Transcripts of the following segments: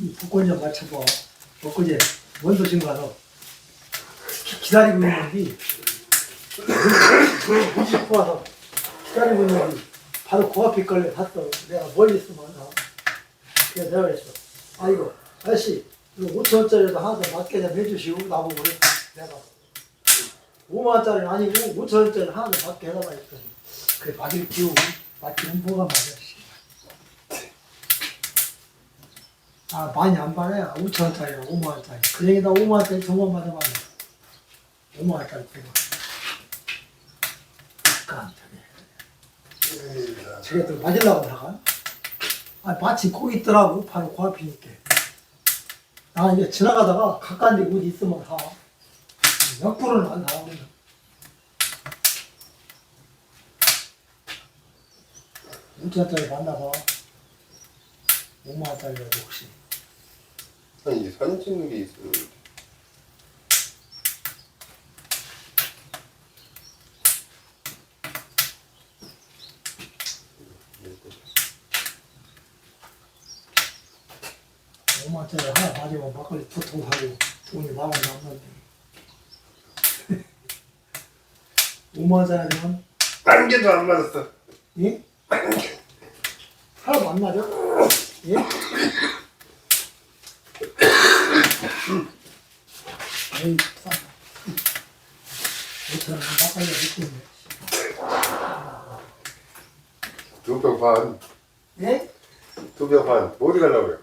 이 복권 좀 맞춰봐. 엊그제 원도심 가서 기다리고 있는데 무식 와서 기다리고 있는데 바로 그 앞에 걸려 갔어. 내가 멀리 있으면 그래서 내가 그랬어. 아이고 아저씨 이거 5천원짜리도 하나 더 맞게 좀 해주시오. 나보고 그랬어. 내가 5만원짜리는 아니고 5천원짜리 하나 더 맞게 해달라 했더니 그래 맞을 기우 맞기는 뭐가 맞아. 아 많이 안 받아요. 5천원짜리랑 5만원짜리. 그 얘기다 5만원짜리 저만 받아봐요. 5만원짜리 대박. 깜짝이야. 저게 또 맞으려고 다가? 아 마침 거기 있더라고. 바로 그 앞이니까. 나 이제 지나가다가 가까운 데 어디 있으면 가. 몇 프로는 안 가. 5천원짜리 만나봐. 5만원짜리라도 혹시. 아니 이게 사진 찍는 게 있어요. 짜리 하나 맞으면 막걸리 두 통 사고 돈이 10,000원 남는데 5만원짜리면 딴 개도 안 맞았어. 예? 하나도 안 맞아? 예? 에이 싸 5천원 막걸리가 있겠네. 2병 반. 예? 2병 반. 어디 가려고요?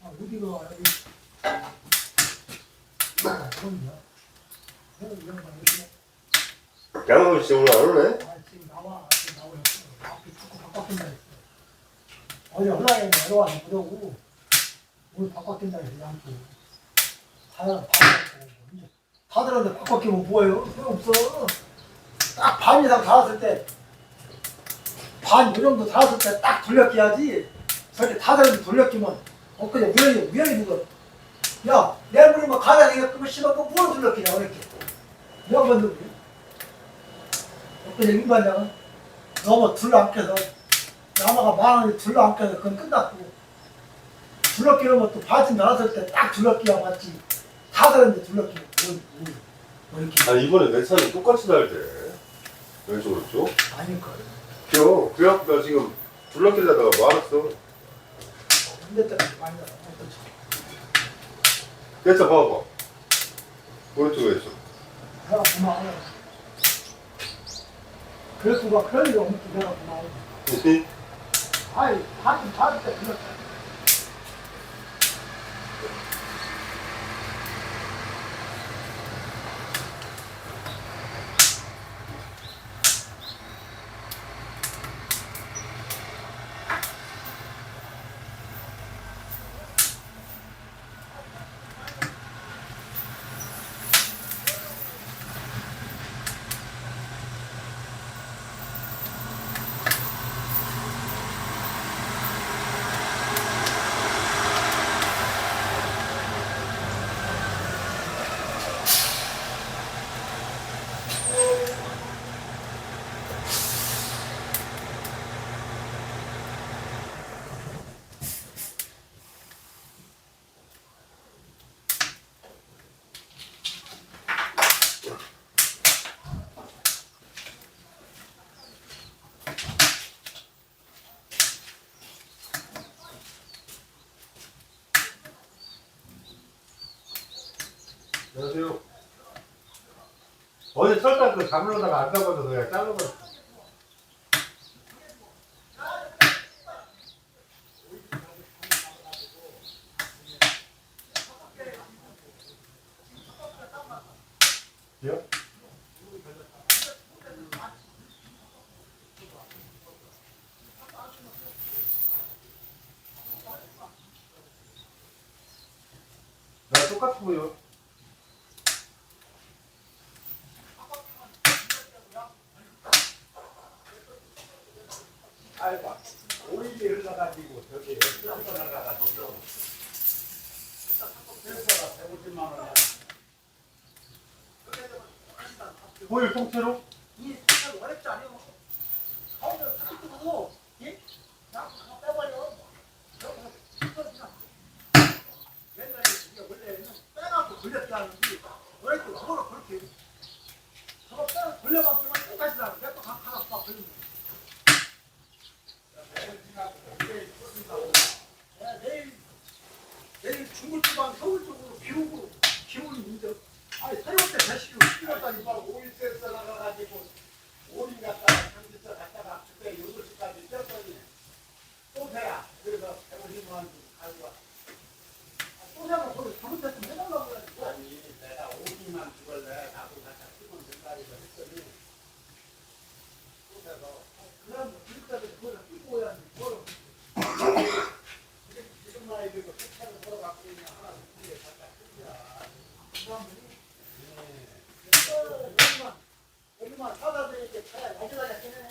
아 어디가 여기 양호은 씨 오늘 안 오네? 아 지금 나와 지금 나오려고 앞에 축구 바꿔준다 했어. 어제 혼란에 내려와서 그러고 오늘 바꿔준다 했어. 양쪽 다들 다들한테 바꿔끼면 뭐예요? 소용없어. 딱 반 이상 달았을 때 반 요 정도 달았을 때 딱 돌려끼야지. 저렇게 다들한테 돌려끼면 엊그제 우연히 누가 야 내일 모레 뭐 가다 되겠구만 씨발 그거 뭘 돌려끼냐 이렇게 이 양반들 엊그제 임반장은 너무 둘러앉혀서 야마가 10,000원이 둘러앉혀서 그건 끝났고 둘러끼면 또 바지 나왔을 때 딱 둘러끼야 맞지. 다들한테 둘러끼면 뭐 이렇게 아니 이번에 내 차는 똑같이 달대. 왼쪽 오른쪽? 아닐걸. 그래갖고 나 지금 둘러길려다가 말았어. 근데 때문에 많이 나와. 내 차 봐봐. 오른쪽 왼쪽. 내가 고마워. 그래서 막 그럴 일 없는 내가 고마워. 아이 바지 받을 때 그렇다. 안녕하세요. 어제 철당 그 잡으려다가 안 잡아서 그냥 잘라버렸어. 요? 나 똑같이 보여. 알바 오일이 흘러가지고 저기 흘러나가가지고 회사가 150만 원이야. 오일 통째로? 이 색깔 어렵지 않아요. 가운데 탁 뜨고 예? 야 빼버려. 내일 중국지방 서울 쪽으로 비오고 기온이 이제 아니 새로운 때 대시로 11월달이 이발 오일 센서 나가가지고 오일 갖다가 경기서 갖다가 그때 6시까지 뛰었더니 또세야. 그래서 150만 원 가지고 왔어. 소장은 거기 잘못했으면 해달라고 그러니까 아니 내가 오일만 주길래 나도 갖다 쓰면 된다니까 했더니 또세서 그럼 그때도 그걸 끼고 해야지 그걸 지금 나이 들고 세차를 걸어갖고 그냥 하나 두개 갖다 쓰냐. 여기만 사다 드릴게 차라리 가져가자 걔네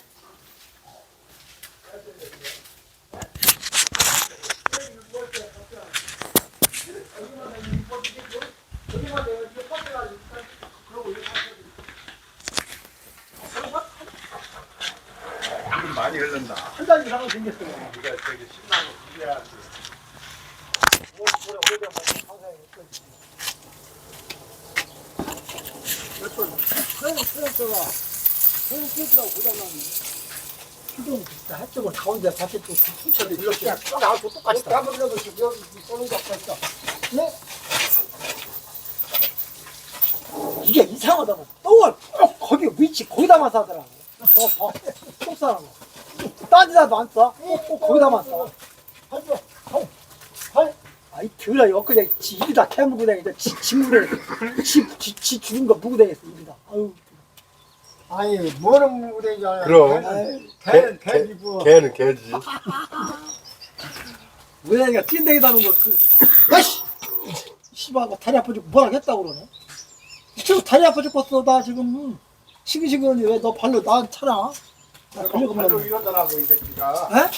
좀 많이 흐른다. 한 달 이상은 생겼어요. 이거 되게 신나고 기대하지. 오래된 방송에 소용소가 고장나네. 시동 진짜 한쪽을 가운데 밖에 또 수천이 이렇게 나하고 똑같이 나무려도 지금 여기 쏘는 거 없어. 네? 이게 이상하다. 똥을 꼭 거기 위치 거기다만 싸더라고. 똥 싸라고. 딴데다도 안 싸. 꼭 거기다만 싸. 아이 들어 이거 그냥 지 입이다 캐물고 다니겠다. 지 물에 지 죽은 거 무고 다니겠어 입이다. 아유. 아니 뭐는 무대잖아. 그럼. 개는 개지고. 걔는 걔지. 왜냐니까 찐댕이다 놓은 거 그. 야씨. 씨발 뭐 다리 아파 죽고 뭐라 했다고 그러네. 지금 다리 아파 죽겠어 나 지금 시기시기하니 왜 너 발로 나 차나? 나 발로 걸려가면. 이러더라고 이 새끼가. 에?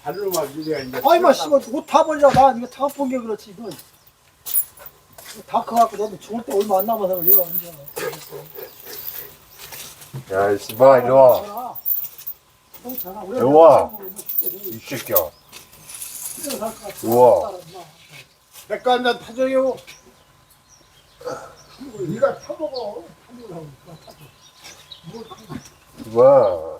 발로만 이래야 이제. 아이 마 씨발 옷 다 버리라 나 이거 다 본 게 그렇지 이거. 다 커갖고 너도 죽을 때 얼마 안 남아서 그래 이제. 야, 이씨발, 이리 와. 이리 와. 이 새끼야. 우와. 내거 한잔 타줘요. 네가 타먹어. 와.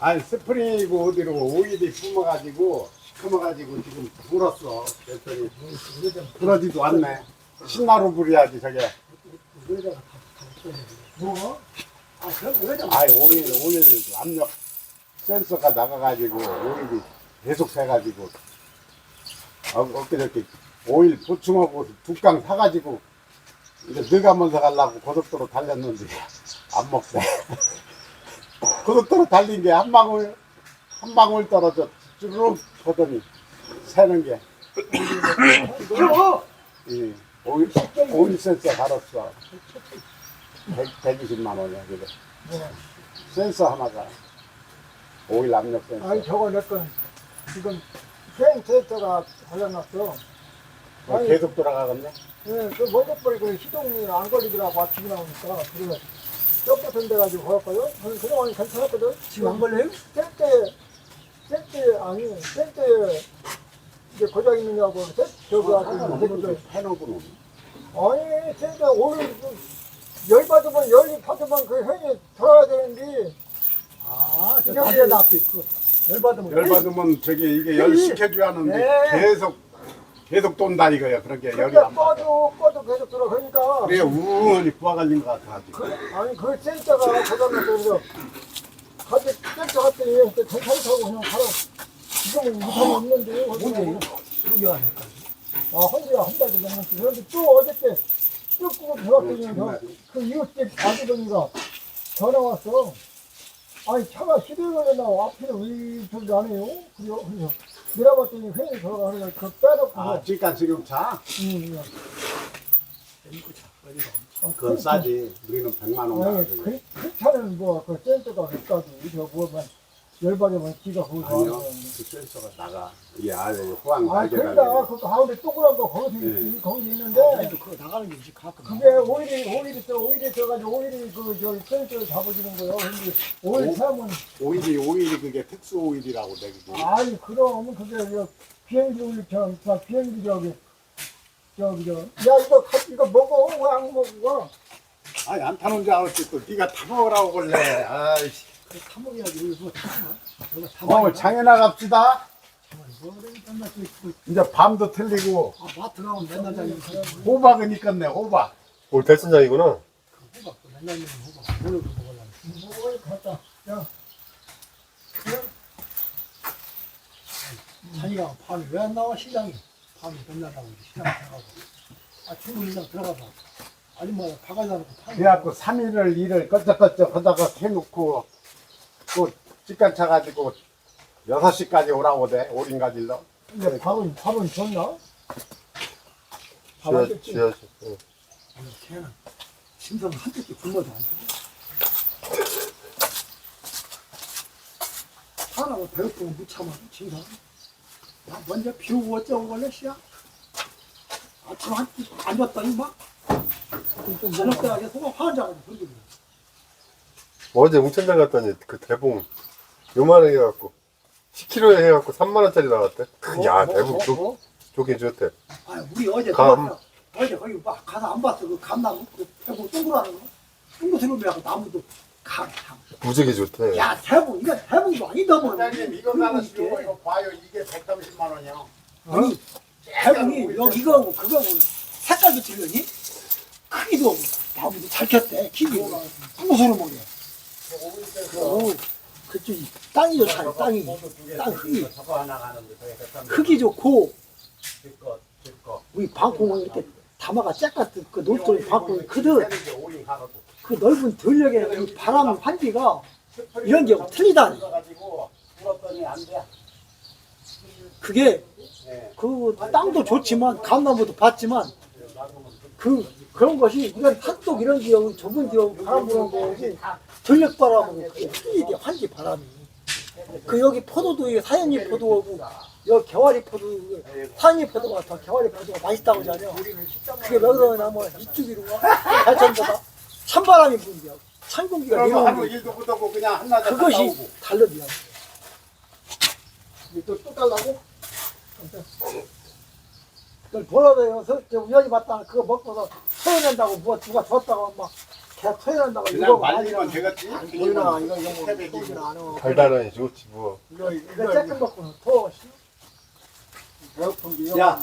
아니 스프링이고 어디로 오일이 뿜어가지고 지금 불었어. 그랬더니 불어지도 않네. 신나로 불어야지 저게. 뭐? 아 그럼 왜 좀. 아이 오일 압력 센서가 나가가지고 오일이 계속 새가지고 엊그저께 오일 보충하고 두 缸 사가지고 이제 너가면서 가려고 고속도로 달렸는데 안 먹대. 고속도로 달린 게 한 방울 떨어져 쭈르륵 하더니 새는 게 이 오일 센서 갈았어. 120만 원이야 그래. 센서 하나가 오일 압력 센서. 아니 저거 내건 지금 센서가 고장났어. 아니, 계속 돌아가겠네. 예, 그 먼저 버리고 시동이 안 걸리더라고 아침에 나오니까 그래서 뼈 같은 데 가지고 걸었거든. 그동안 괜찮았거든. 지금 안 걸려요? 센때 아니 센때 이제 고장 있느냐고 저기 가지고 해놓고 아니 센터 오늘 열 받으면 열이 받으면 그 현이 돌아야 되는데 저 다리에 놨어 열 받으면 열 받으면 저기 이게 열 식혀줘야 하는데 네. 계속 돈다 이거야. 그렇게 열이 그러니까 안 받아. 꺼도 계속 돌아 그러니까 그게 우원히 부하갈린 것 같아. 아주. 아니 그 센터가 고장났어 그래서 가지 센터 갔더니 괜찮다고 그냥 바로 지금은 이상이 없는데 뭔데요? hundia 아닐까? hundia 한 달도 넘었지. 그런데 또 어저께 쭉 끄고 들어왔더니 그 이웃집 아주머니가 전화 왔어. 아니 차가 시동이 걸렸나 앞에는 왜 저기 안 해요? 그래요? 내려봤더니 회의 들어가는 거 빼놓고 아, 지금 차? 그건 싸지. 우리는 100만 원 아니 나가지. 그 차는 그 센터가 비싸지. 열받으면 지가 거기서 아니요. 하는 그 센서가 나가. 이 안에 호황 아 발견하는 그러니까 그 가운데 동그란 거 거기 네. 거기 있는데 그거 나가는 게 이제 가끔 그게 오일이 떠가지고 오일이 저 센서를 잡아주는 거예요. 근데 오일 사면 오일이 그게 특수 오일이라고 내기지. 아니 그럼 그게 비행기 오일처럼 비행기 야 이거 먹어 왜 안 먹어? 아니 안 타는 줄 알았지 또 네가 타 먹으라고 그래. 아이씨. 타먹어야지 이거 뭐 타먹어? 장에 나갑시다. 이제 밤도 틀리고 마트 가면 맨날 다니는 사람. 호박은 있겠네 호박. 오늘 대천장이구나. 호박도 맨날 먹는 호박. 오늘도 먹으려고. 갔다. 야. 자기가 밤에 왜 안 나와 시장에? 밤에 맨날 나오지 시장 들어가고. 친구 시장 들어가서 아줌마가 바가지 놓고 파는. 그래갖고 3일을 일을 껄쩍껄쩍 하다가 해놓고 또 직관 차가지고 6시까지 오라고 돼. 오린 가질러. 근데 밥은 줬나? 지하실. 응. 아니, 걔는 심성 한 끼 굶어도 안 주고. 하나가 배고프면 무참아, 심성. 야, 먼저 비우고 어쩌고 걸래, 씨야? 아침 한 끼 안 줬다니, 막? 저녁 때하게 속아 화한자가지고 그러게. 어제 웅천장 갔더니 그 대봉 요만하게 해갖고 10kg에 해갖고 3만 원짜리 나왔대. 야 대봉 좋긴 좋대. 아, 우리 어제 감. 들어갔다. 어제 거기 막 가서 안 봤어. 그 감나무, 그 대구 동그라는 거. 둥그스름이라고 나무도 감. 무지개 좋대. 야, 대봉, 이거 대봉도 아니다, 뭐. 사장님 이거 하나 씌우고 이거 봐요. 이게 130만 원이요. 아니, 대봉이 여기 이거하고 그거하고 색깔도 틀리니? 크기도 하고 나무도 잘 켰대. 키기도 둥그스름 먹게. 그쪽이 땅이 좋잖아, 땅이. 땅 흙이. 저거 하나 가는데 흙이 좋고, 거. 우리 방콩은 이렇게 담아가 짝 같은 그 놀토리 방콩이 크듯 그 넓은 들녘에 이 바람 환기가 이런 게 틀리다니. 가지고 불었더니 안 돼. 그게 네. 그 땅도 좋지만 감나무도 봤지만 그런 것이 이런 팥독 이런 지역은 좁은 지역 바람 부는 거지 들녘 바람은 그게 틀리게 환기 바람이. 그 여기 포도도 이게 사연잎 포도고 여기 개화리 포도 사연잎 포도가 더 개화리 포도가 맛있다고 하잖아요. 그게 왜 그러냐면 이쪽이로가 발전보다 찬바람이 분겨 찬 공기가 그러면 하루 내려오는 일도 못하고 그냥 한낮에 그것이 달라져요. 또 달라고? 그걸 돌아다녀서 우연히 봤다 그거 먹고서 토해낸다고 뭐 누가 줬다고 막개 토해낸다고 그냥 이거 말리면 되겠지. 보이나 이거 보이진 않아. 달달하니 좋지 뭐. 이거 쬐끔 먹고는 토. 배고픈 게 야,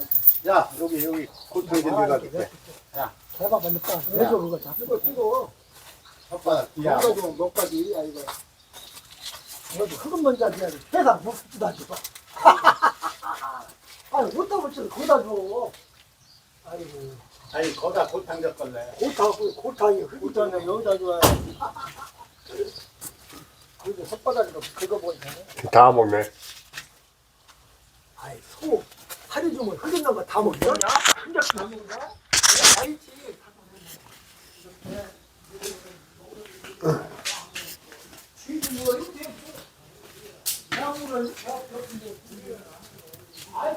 여기 골통이 좀 내가줄게. 대박 먼저 따. 내줘 그거 자. 이거 혓바닥 뒤야. 먹어도 먹까지 야 이거. 여기 흙은 먼저 해야지. 해상 먹지도 않지도. 아니 못다 붙여도 거기다 줘. 아이고. 아니 거기다 골탕 젓갈래. 골탕이 흙이 있잖아. 여기다 줘야. 그리고 혓바닥에도 긁어보니까. 다 먹네. 아이 소 살이 주면 흙 있는 거 다 먹냐? 흔적 다 먹냐? 알지. 쥐도 이렇게 나무를 아이